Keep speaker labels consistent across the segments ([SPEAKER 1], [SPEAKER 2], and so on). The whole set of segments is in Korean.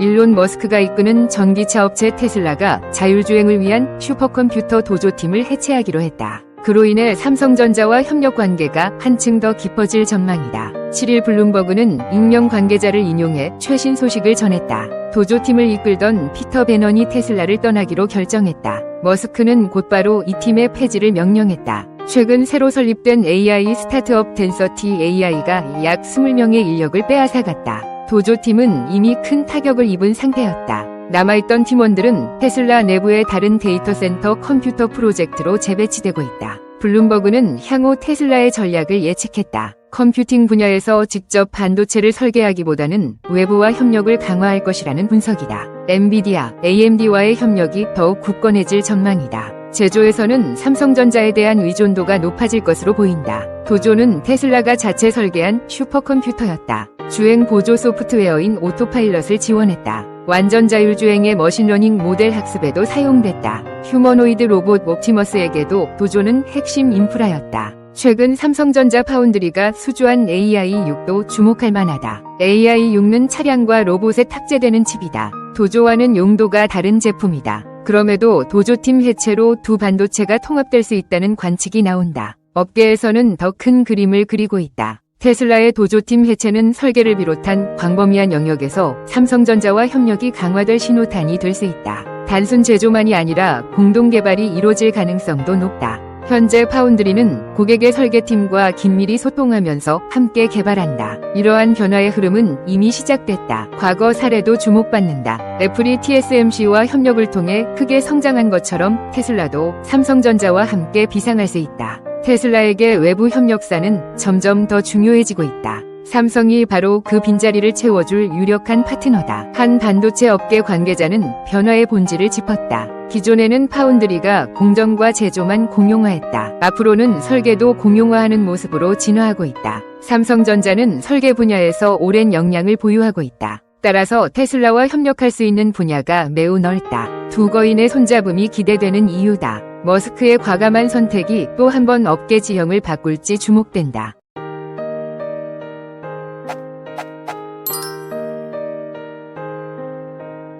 [SPEAKER 1] 일론 머스크가 이끄는 전기차 업체 테슬라가 자율주행을 위한 슈퍼컴퓨터 도조팀을 해체하기로 했다. 그로 인해 삼성전자와 협력 관계가 한층 더 깊어질 전망이다. 7일 블룸버그는 익명 관계자를 인용해 최신 소식을 전했다. 도조팀을 이끌던 피터 베넌이 테슬라를 떠나기로 결정했다. 머스크는 곧바로 이 팀의 폐지를 명령했다. 최근 새로 설립된 AI 스타트업 덴서티 AI가 약 20명의 인력을 빼앗아갔다. 도조팀은 이미 큰 타격을 입은 상태였다. 남아있던 팀원들은 테슬라 내부의 다른 데이터 센터 컴퓨터 프로젝트로 재배치되고 있다. 블룸버그는 향후 테슬라의 전략을 예측했다. 컴퓨팅 분야에서 직접 반도체를 설계하기보다는 외부와 협력을 강화할 것이라는 분석이다. 엔비디아, AMD와의 협력이 더욱 굳건해질 전망이다. 제조에서는 삼성전자에 대한 의존도가 높아질 것으로 보인다. 도조는 테슬라가 자체 설계한 슈퍼컴퓨터였다. 주행 보조 소프트웨어인 오토파일럿을 지원했다. 완전 자율주행의 머신러닝 모델 학습에도 사용됐다. 휴머노이드 로봇 옵티머스에게도 도조는 핵심 인프라였다. 최근 삼성전자 파운드리가 수주한 AI6도 주목할 만하다. AI6는 차량과 로봇에 탑재되는 칩이다. 도조와는 용도가 다른 제품이다. 그럼에도 도조팀 해체로 두 반도체가 통합될 수 있다는 관측이 나온다. 업계에서는 더 큰 그림을 그리고 있다. 테슬라의 도조팀 해체는 설계를 비롯한 광범위한 영역에서 삼성전자와 협력이 강화될 신호탄이 될 수 있다. 단순 제조만이 아니라 공동 개발이 이루어질 가능성도 높다. 현재 파운드리는 고객의 설계팀과 긴밀히 소통하면서 함께 개발한다. 이러한 변화의 흐름은 이미 시작됐다. 과거 사례도 주목받는다. 애플이 TSMC와 협력을 통해 크게 성장한 것처럼 테슬라도 삼성전자와 함께 비상할 수 있다. 테슬라에게 외부 협력사는 점점 더 중요해지고 있다. 삼성이 바로 그 빈자리를 채워줄 유력한 파트너다. 한 반도체 업계 관계자는 변화의 본질을 짚었다. 기존에는 파운드리가 공정과 제조만 공용화했다. 앞으로는 설계도 공용화하는 모습으로 진화하고 있다. 삼성전자는 설계 분야에서 오랜 역량을 보유하고 있다. 따라서 테슬라와 협력할 수 있는 분야가 매우 넓다. 두 거인의 손잡음이 기대되는 이유다. 머스크의 과감한 선택이 또 한 번 업계 지형을 바꿀지 주목된다.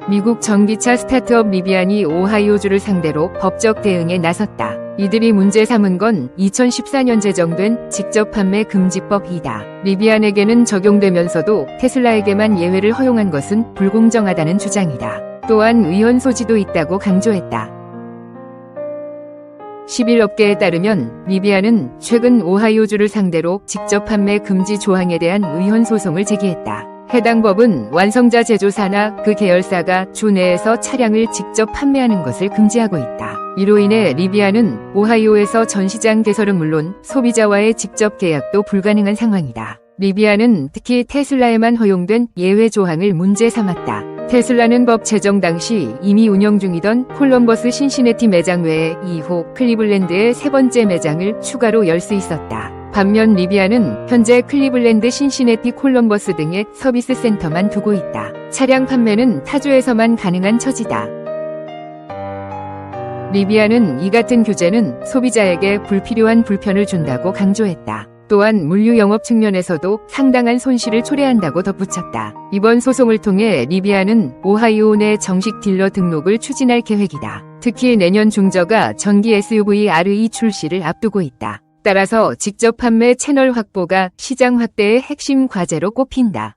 [SPEAKER 1] 미국 전기차 스타트업 리비안이 오하이오주를 상대로 법적 대응에 나섰다. 이들이 문제 삼은 건 2014년 제정된 직접 판매 금지법이다. 리비안에게는 적용되면서도 테슬라에게만 예외를 허용한 것은 불공정하다는 주장이다. 또한 의원 소지도 있다고 강조했다. 10일 업계에 따르면 리비안은 최근 오하이오주를 상대로 직접 판매 금지 조항에 대한 의원 소송을 제기했다. 해당 법은 완성자 제조사나 그 계열사가 주 내에서 차량을 직접 판매하는 것을 금지하고 있다. 이로 인해 리비안은 오하이오에서 전시장 개설은 물론 소비자와의 직접 계약도 불가능한 상황이다. 리비안은 특히 테슬라에만 허용된 예외 조항을 문제 삼았다. 테슬라는 법 제정 당시 이미 운영 중이던 콜럼버스 신시내티 매장 외에 2호 클리블랜드의 세 번째 매장을 추가로 열 수 있었다. 반면 리비안은 현재 클리블랜드, 신시내티, 콜럼버스 등의 서비스 센터만 두고 있다. 차량 판매는 타주에서만 가능한 처지다. 리비안은 이 같은 규제는 소비자에게 불필요한 불편을 준다고 강조했다. 또한 물류 영업 측면에서도 상당한 손실을 초래한다고 덧붙였다. 이번 소송을 통해 리비안은 오하이오 내 정식 딜러 등록을 추진할 계획이다. 특히 내년 중저가 전기 SUV RE 출시를 앞두고 있다. 따라서 직접 판매 채널 확보가 시장 확대의 핵심 과제로 꼽힌다.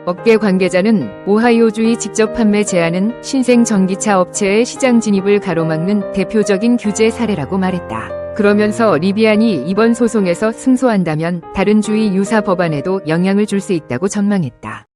[SPEAKER 1] 업계 관계자는 오하이오주의 직접 판매 제한은 신생 전기차 업체의 시장 진입을 가로막는 대표적인 규제 사례라고 말했다. 그러면서 리비안이 이번 소송에서 승소한다면 다른 주의 유사 법안에도 영향을 줄 수 있다고 전망했다.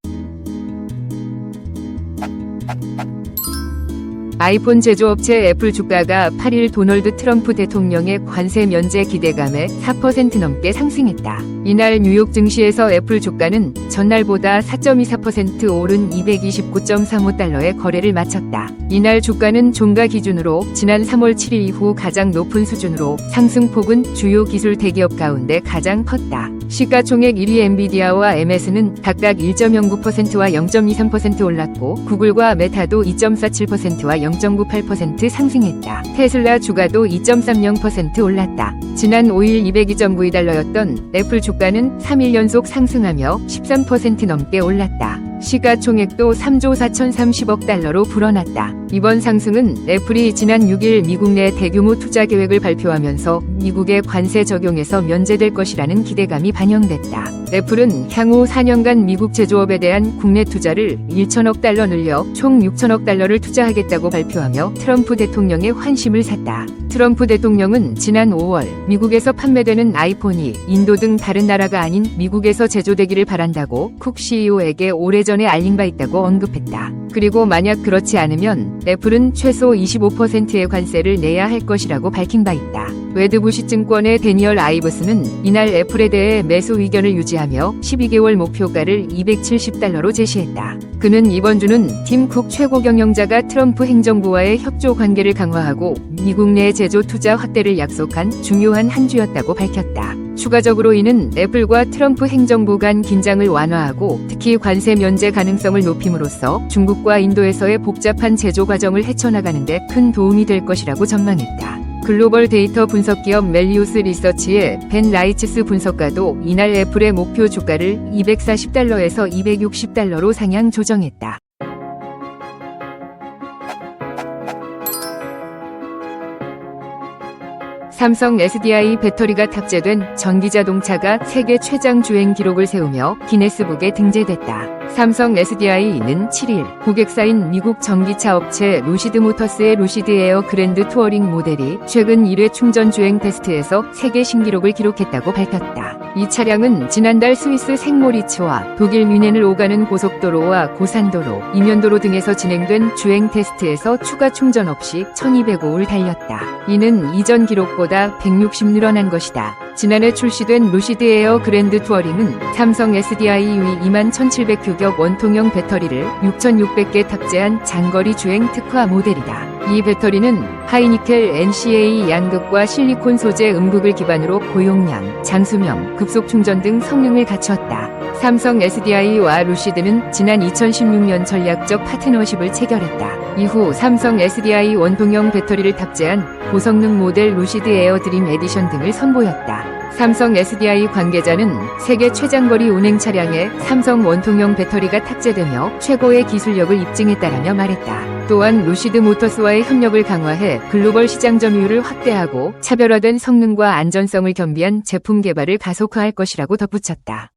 [SPEAKER 1] 아이폰 제조업체 애플 주가가 8일 도널드 트럼프 대통령의 관세 면제 기대감에 4% 넘게 상승했다. 이날 뉴욕 증시에서 애플 주가는 전날보다 4.24% 오른 229.35달러에 거래를 마쳤다. 이날 주가는 종가 기준으로 지난 3월 7일 이후 가장 높은 수준으로 상승폭은 주요 기술 대기업 가운데 가장 컸다. 시가총액 1위 엔비디아와 MS는 각각 1.09%와 0.23% 올랐고 구글과 메타도 2.47%와 0.98% 상승했다. 테슬라 주가도 2.30% 올랐다. 지난 5일 202.92달러였던 애플 주가는 3일 연속 상승하며 13% 넘게 올랐다. 시가총액도 3조 4,030억 달러로 불어났다. 이번 상승은 애플이 지난 6일 미국 내 대규모 투자 계획을 발표하면서 미국의 관세 적용에서 면제될 것이라는 기대감이 반영됐다. 애플은 향후 4년간 미국 제조업에 대한 국내 투자를 1천억 달러 늘려 총 6천억 달러를 투자하겠다고 발표하며 트럼프 대통령의 환심을 샀다. 트럼프 대통령은 지난 5월 미국에서 판매되는 아이폰이 인도 등 다른 나라가 아닌 미국에서 제조되기를 바란다고 쿡 CEO에게 오래전에 알린 바 있다고 언급했다. 그리고 만약 그렇지 않으면 애플은 최소 25%의 관세를 내야 할 것이라고 밝힌 바 있다. 웨드부시 증권의 데니얼 아이브스는 이날 애플에 대해 매수 의견을 유지하며 12개월 목표가를 270달러로 제시했다. 그는 이번 주는 팀 쿡 최고 경영자가 트럼프 행정부와의 협조 관계를 강화하고 미국 내 제조 투자 확대를 약속한 중요한 한 주였다고 밝혔다. 추가적으로 이는 애플과 트럼프 행정부 간 긴장을 완화하고 특히 관세 면제 가능성을 높임으로써 중국과 인도에서의 복잡한 제조 과정을 헤쳐나가는 데 큰 도움이 될 것이라고 전망했다. 글로벌 데이터 분석 기업 멜리우스 리서치의 벤 라이츠스 분석가도 이날 애플의 목표 주가를 240달러에서 260달러로 상향 조정했다. 삼성 SDI 배터리가 탑재된 전기자동차가 세계 최장 주행 기록을 세우며 기네스북에 등재됐다. 삼성 SDI는 7일 고객사인 미국 전기차 업체 루시드모터스의 루시드 에어 그랜드 투어링 모델이 최근 1회 충전 주행 테스트에서 세계 신기록을 기록했다고 밝혔다. 이 차량은 지난달 스위스 생모리츠와 독일 뮌헨을 오가는 고속도로와 고산도로, 이면도로 등에서 진행된 주행 테스트에서 추가 충전 없이 1205를 달렸다. 이는 이전 기록보다 160 늘어난 것이다. 지난해 출시된 루시드 에어 그랜드 투어링은 삼성 SDI 위 21,700규격 원통형 배터리를 6,600개 탑재한 장거리 주행 특화 모델이다. 이 배터리는 하이니켈 NCA 양극과 실리콘 소재 음극을 기반으로 고용량, 장수명, 급속 충전 등 성능을 갖췄다. 삼성 SDI와 루시드는 지난 2016년 전략적 파트너십을 체결했다. 이후 삼성 SDI 원통형 배터리를 탑재한 고성능 모델 루시드 에어 드림 에디션 등을 선보였다. 삼성 SDI 관계자는 세계 최장거리 운행 차량에 삼성 원통형 배터리가 탑재되며 최고의 기술력을 입증했다라며 말했다. 또한 루시드 모터스와의 협력을 강화해 글로벌 시장 점유율을 확대하고 차별화된 성능과 안전성을 겸비한 제품 개발을 가속화할 것이라고 덧붙였다.